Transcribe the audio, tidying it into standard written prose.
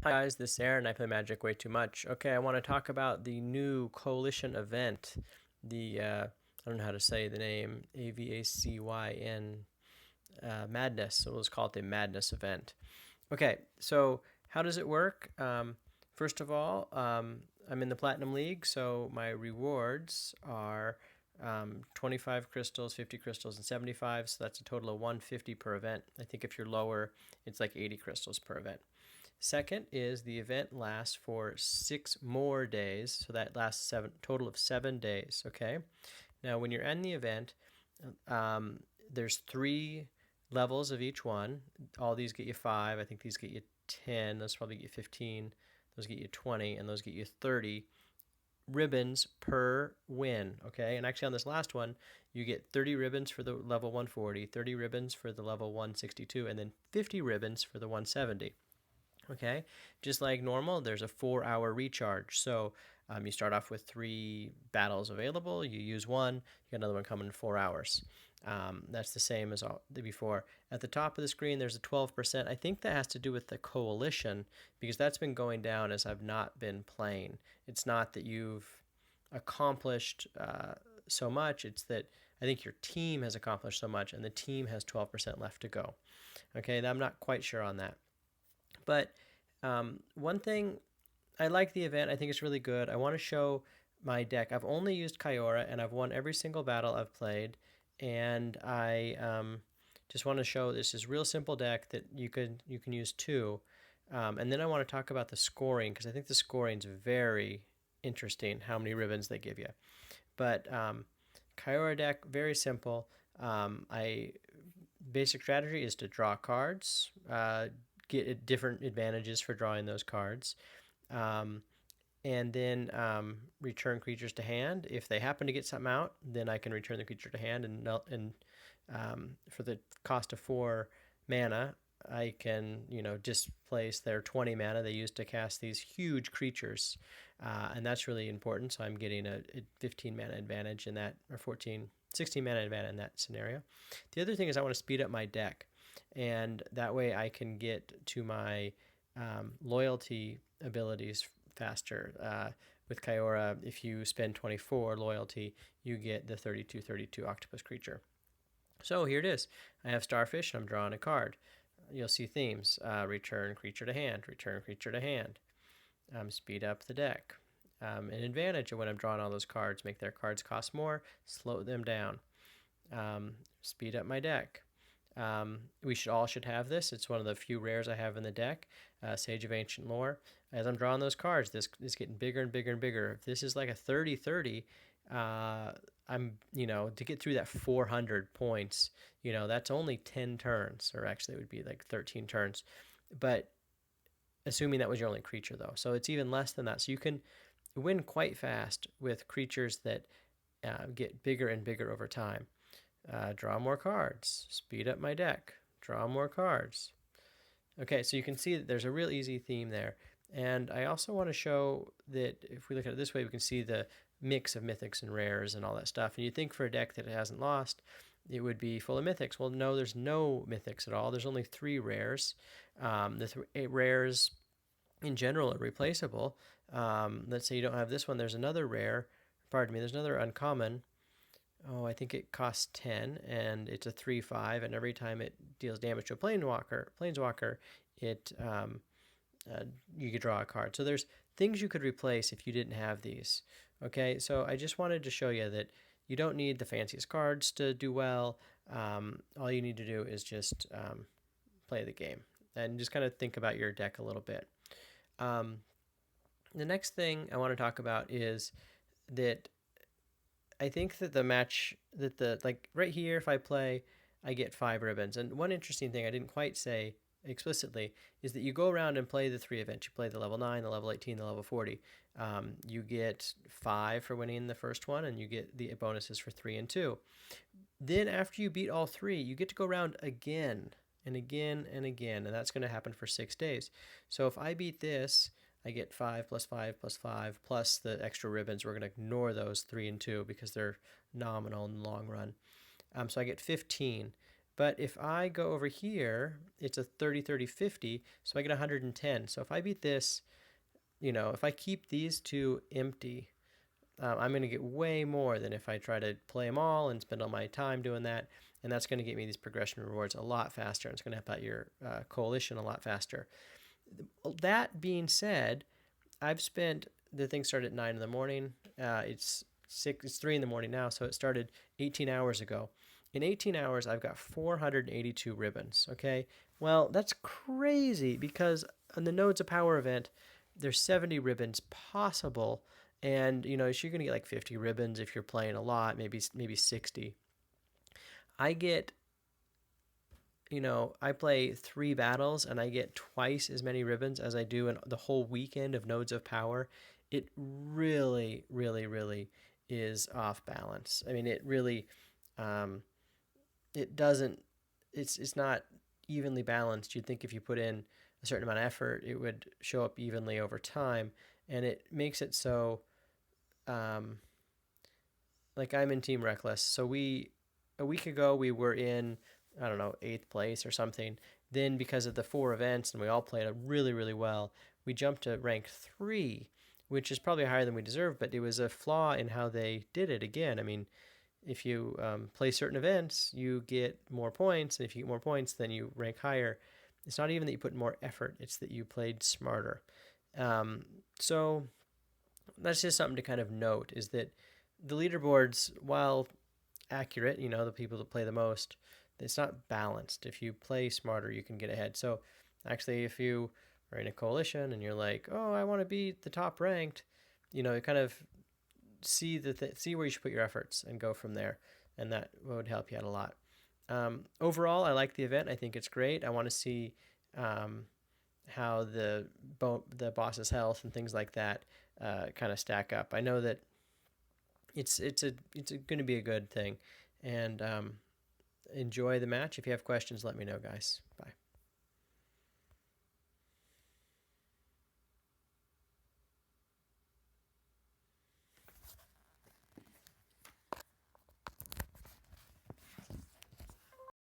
Hi guys, this is Aaron. I play Magic way too much. Okay, I want to talk about the new coalition event. I don't know how to say the name, Avacyn Madness. So let's call it the Madness event. Okay, so how does it work? First of all, I'm in the Platinum League, so my rewards are 25 crystals, 50 crystals, and 75. So that's a total of 150 per event. I think if you're lower, it's like 80 crystals per event. Second is the event lasts for 6 more days, so that lasts total of 7 days. Okay. Now, when you're in the event, there's 3 levels of each one. All these get you 5. I think these get you 10. Those probably get you 15. Those get you 20, and those get you 30 ribbons per win. Okay. And actually, on this last one, you get 30 ribbons for the level 140, 30 ribbons for the level 162, and then 50 ribbons for the 170. Okay, just like normal, there's a 4-hour recharge. So you start off with 3 battles available. You use one, you got another one coming in 4 hours. That's the same as before. At the top of the screen, there's a 12%. I think that has to do with the coalition because that's been going down as I've not been playing. It's not that you've accomplished so much, it's that I think your team has accomplished so much and the team has 12% left to go. Okay, I'm not quite sure on that. But one thing, I like the event. I think it's really good. I want to show my deck. I've only used Kyora, and I've won every single battle I've played. And I just want to show this is real simple deck that you can use too. And then I want to talk about the scoring because I think the scoring is very interesting. How many ribbons they give you, but Kyora deck very simple. I basic strategy is to draw cards, get different advantages for drawing those cards, and then return creatures to hand. If they happen to get something out, then I can return the creature to hand, and for the cost of 4 mana, I can displace their 20 mana they use to cast these huge creatures, and that's really important. So I'm getting a 15 mana advantage in that, or 16 mana advantage in that scenario. The other thing is I want to speed up my deck, and that way I can get to my loyalty abilities faster. With Kyora, if you spend 24 loyalty, you get the 32/32 octopus creature. So here it is. I have Starfish, and I'm drawing a card. You'll see themes. Return creature to hand, return creature to hand. Speed up the deck. An advantage of when I'm drawing all those cards, make their cards cost more, slow them down. Speed up my deck. We should have this. It's one of the few rares I have in the deck. Sage of Ancient Lore. As I'm drawing those cards, this is getting bigger and bigger and bigger. If this is like a 30/30, I'm to get through that 400 points. That's only 10 turns, or actually it would be like 13 turns. But assuming that was your only creature though, so it's even less than that. So you can win quite fast with creatures that get bigger and bigger over time. Draw more cards, speed up my deck, draw more cards. Okay, so you can see that there's a real easy theme there. And I also want to show that if we look at it this way, we can see the mix of mythics and rares and all that stuff. And you'd think for a deck that it hasn't lost, it would be full of mythics. Well, no, there's no mythics at all. There's only 3 rares. The 8 rares in general are replaceable. Let's say you don't have this one. There's another rare. Pardon me. There's another uncommon. Oh, I think it costs 10, and it's a 3/5, and every time it deals damage to a planeswalker, it you could draw a card. So there's things you could replace if you didn't have these. Okay, so I just wanted to show you that you don't need the fanciest cards to do well. All you need to do is just play the game and just kind of think about your deck a little bit. The next thing I want to talk about is that I think that like right here, if I play, I get 5 ribbons. And one interesting thing I didn't quite say explicitly is that you go around and play the 3 events. You play the level 9, the level 18, the level 40. You get 5 for winning the first one, and you get the bonuses for 3 and 2. Then after you beat all 3, you get to go around again and again and again, and that's going to happen for 6 days. So if I beat this, I get 5 plus 5 plus 5 plus the extra ribbons. We're going to ignore those 3 and 2 because they're nominal in the long run. So I get 15. But if I go over here, it's a 30, 30, 50, so I get 110. So if I beat this, if I keep these two empty, I'm going to get way more than if I try to play them all and spend all my time doing that. And that's going to get me these progression rewards a lot faster. And it's going to help out your coalition a lot faster. That being said, I've spent the thing started at 9 in the morning. It's 3 in the morning now, so it started 18 hours ago. In 18 hours, I've got 482 ribbons. Okay, well that's crazy because on the Nodes of Power event, there's 70 ribbons possible, and so you're gonna get like 50 ribbons if you're playing a lot, maybe 60. I get I play 3 battles and I get twice as many ribbons as I do in the whole weekend of Nodes of Power. It really, really, really is off balance. I mean, it really, it doesn't, it's not evenly balanced. You'd think if you put in a certain amount of effort, it would show up evenly over time. And it makes it so, um, like I'm in Team Reckless. So a week ago, we were in, I don't know, 8th place or something. Then, because of the 4 events, and we all played really, really well, we jumped to rank 3, which is probably higher than we deserve, but it was a flaw in how they did it again. I mean, if you play certain events, you get more points, and if you get more points, then you rank higher. It's not even that you put more effort, it's that you played smarter. So that's just something to kind of note, is that the leaderboards, while accurate, the people that play the most, it's not balanced. If you play smarter, you can get ahead. So actually, if you are in a coalition and you're like, oh, I want to be the top ranked, you kind of see where you should put your efforts and go from there, and that would help you out a lot. Overall, I like the event. I think it's great. I want to see how the boss's health and things like that kind of stack up. I know that it's going to be a good thing, and enjoy the match. If you have questions, let me know, guys. Bye.